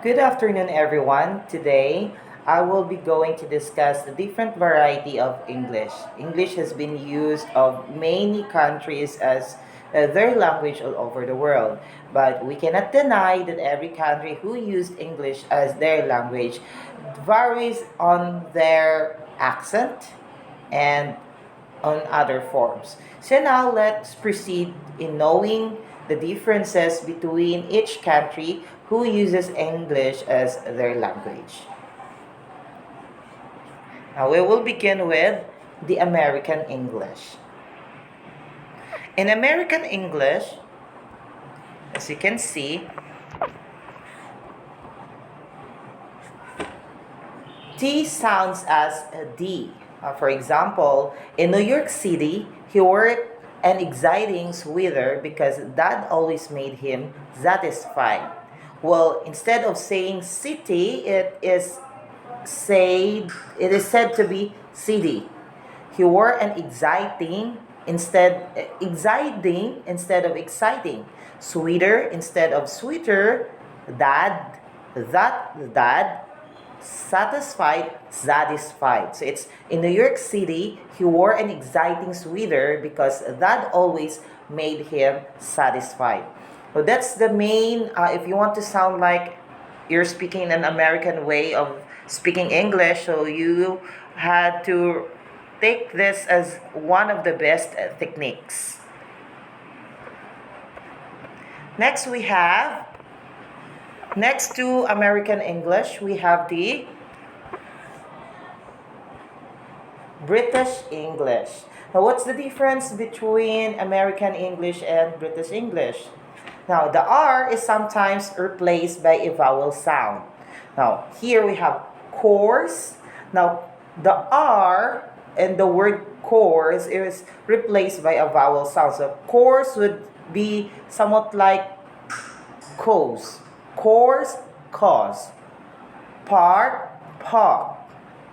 Good afternoon, everyone. Today, I will be going to discuss the different variety of English. English has been used of many countries as their language all over the world, but we cannot deny that every country who used English as their language varies on their accent and on other forms. So now let's proceed in knowing the differences between each country who uses English as their language. Now we will begin with the American English. In American English, as you can see, T sounds as a D. For example, in New York City, he worked an exciting weather because that always made him satisfied. Well, instead of saying city, it is said to be city. He wore an exciting instead of exciting, sweeter instead of sweeter, dad, dad, satisfied. So it's in New York City, he wore an exciting sweater because that always made him satisfied. So that's the main, if you want to sound like you're speaking an American way of speaking English, so you had to take this as one of the best techniques. Next we have Next to American English, we have the British English. Now, what's the difference between American English and British English? Now, the R is sometimes replaced by a vowel sound. Now, here we have course. Now, the R and the word course is replaced by a vowel sound. So, course would be somewhat like cause. Course, cause. Part, part.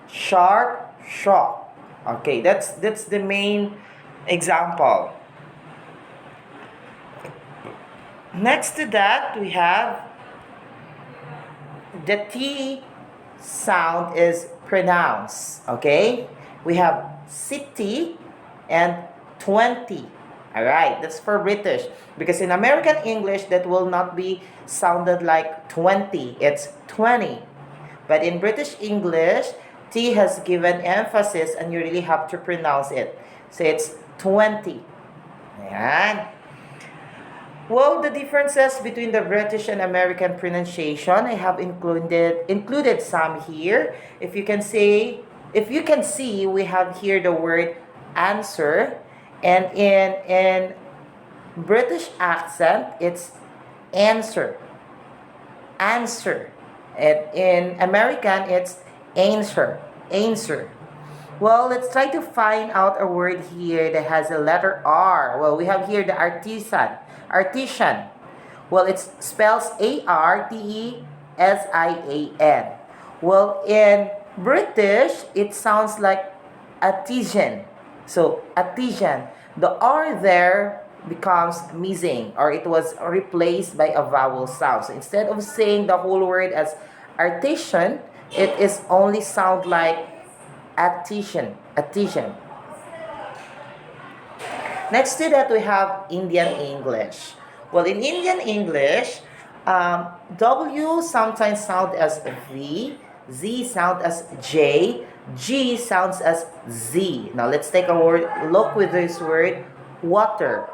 Sharp, sharp. Okay, that's the main example. Next to that, we have the T sound is pronounced. Okay, we have city and 20. All right, that's for British. Because in American English, that will not be sounded like 20. It's 20. But in British English, T has given emphasis and you really have to pronounce it. So it's 20. Ayan. Well, the differences between the British and American pronunciation, I have included some here. If you can see, we have here the word answer. And in British accent, it's answer. Answer. And in American, it's answer. Answer. Well, let's try to find out a word here that has a letter R. Well, we have here the artisan. Artisan. Well, it spells Artesian. Well, in British, it sounds like artisan. So, artisan. The R there becomes missing or it was replaced by a vowel sound. So, instead of saying the whole word as artisan, it is only sound like artisan. Artisan. Next to that, we have Indian English. Well, in Indian English, W sometimes sound as V, Z sound as J, G sounds as Z. Now let's take a look with this word, water.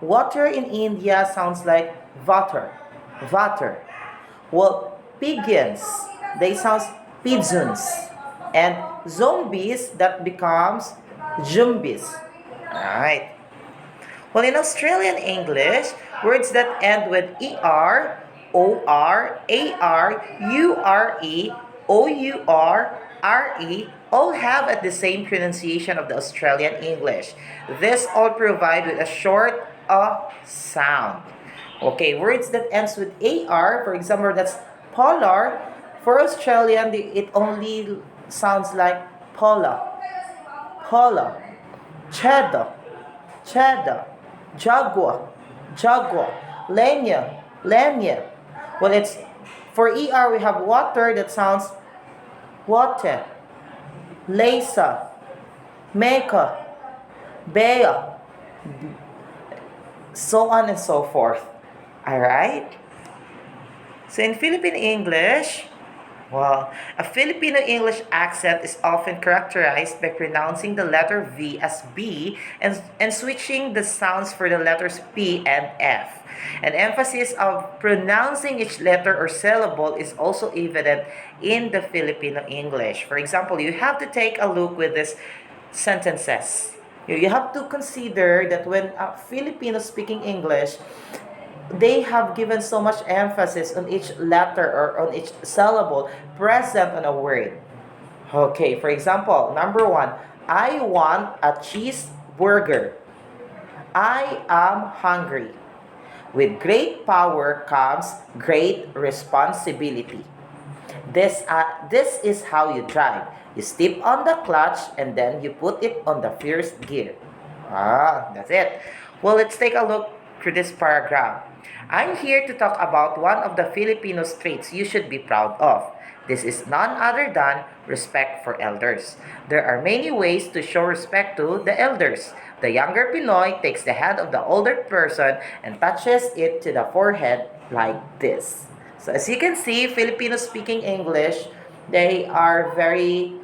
Water in India sounds like water. Water. Well, pigeons, they sound pigeons. And zombies, that becomes zombies. Alright. Well, in Australian English, words that end with ER, OR, AR, URE, OUR, RE all have at the same pronunciation of the Australian English. This all provide with a short sound. Okay, words that ends with AR, for example, that's polar. For Australian, it only sounds like polar, polar, cheddar, cheddar, jaguar, jaguar, lenya, lenya. Well, it's For ER, we have water that sounds water, laser, maker, bear, so on and so forth. Alright? So in Philippine English, well, a Filipino English accent is often characterized by pronouncing the letter V as B and switching the sounds for the letters P and F. An emphasis of pronouncing each letter or syllable is also evident in the Filipino English. For example, you have to take a look with these sentences. You have to consider that when a Filipino speaking English, they have given so much emphasis on each letter or on each syllable present on a word. Okay, for example, number one, I want a cheeseburger. I am hungry. With great power comes great responsibility. This is how you drive. You step on the clutch and then you put it on the first gear. That's it. Well, let's take a look through this paragraph. I'm here to talk about one of the Filipino traits you should be proud of. This is none other than respect for elders. There are many ways to show respect to the elders. The younger Pinoy takes the hand of the older person and touches it to the forehead like this. So as you can see, Filipino speaking English, they are very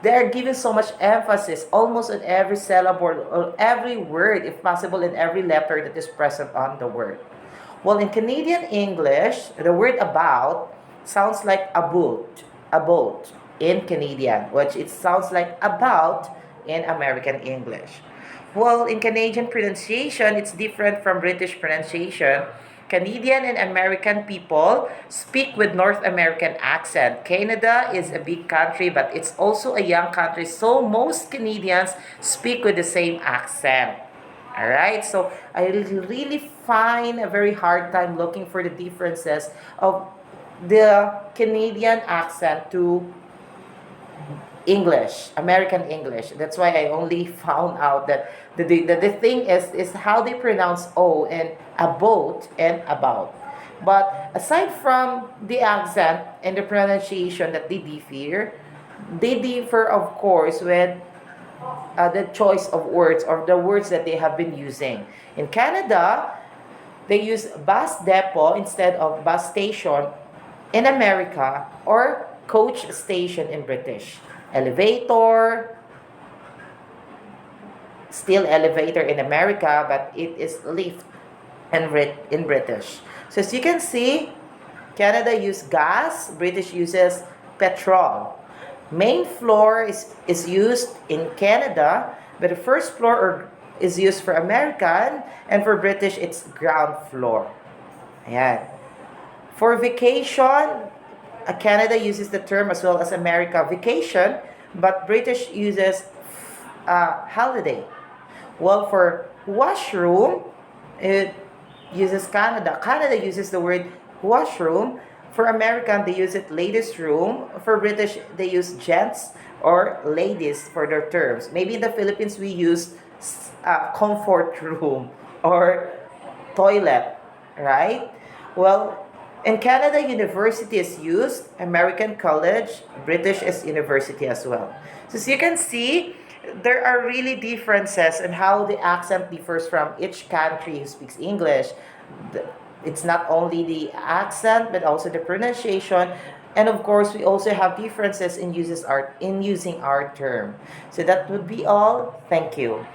they're giving so much emphasis almost on every syllable or every word, if possible, in every letter that is present on the word. Well, in Canadian English, the word about sounds like a boat in Canadian, which it sounds like about in American English. Well, in Canadian pronunciation, it's different from British pronunciation. Canadian and American people speak with North American accent. Canada is a big country, but it's also a young country, so most Canadians speak with the same accent. Alright, so I really find a very hard time looking for the differences of the Canadian accent to English, American English. That's why I only found out that the thing is how they pronounce O and a boat and about. But aside from the accent and the pronunciation that they differ of course with the choice of words or the words that they have been using. In Canada, they use bus depot instead of bus station in America or coach station in British. Elevator, still elevator in America, but it is lift in British. So as you can see, Canada uses gas, British uses petrol. Main floor is used in Canada, but the first floor is used for American, and for British, it's ground floor. Ayan. For vacation, Canada uses the term as well as America vacation, but British uses holiday. Well, for washroom, it uses Canada. Canada uses the word washroom. For American, they use it ladies' room. For British, they use gents or ladies for their terms. Maybe in the Philippines, we use comfort room or toilet, right? Well, in Canada, university is used, American college, British is university as well. So as you can see, there are really differences in how the accent differs from each country who speaks English. It's not only the accent, but also the pronunciation. And of course, we also have differences in using our term. So that would be all. Thank you.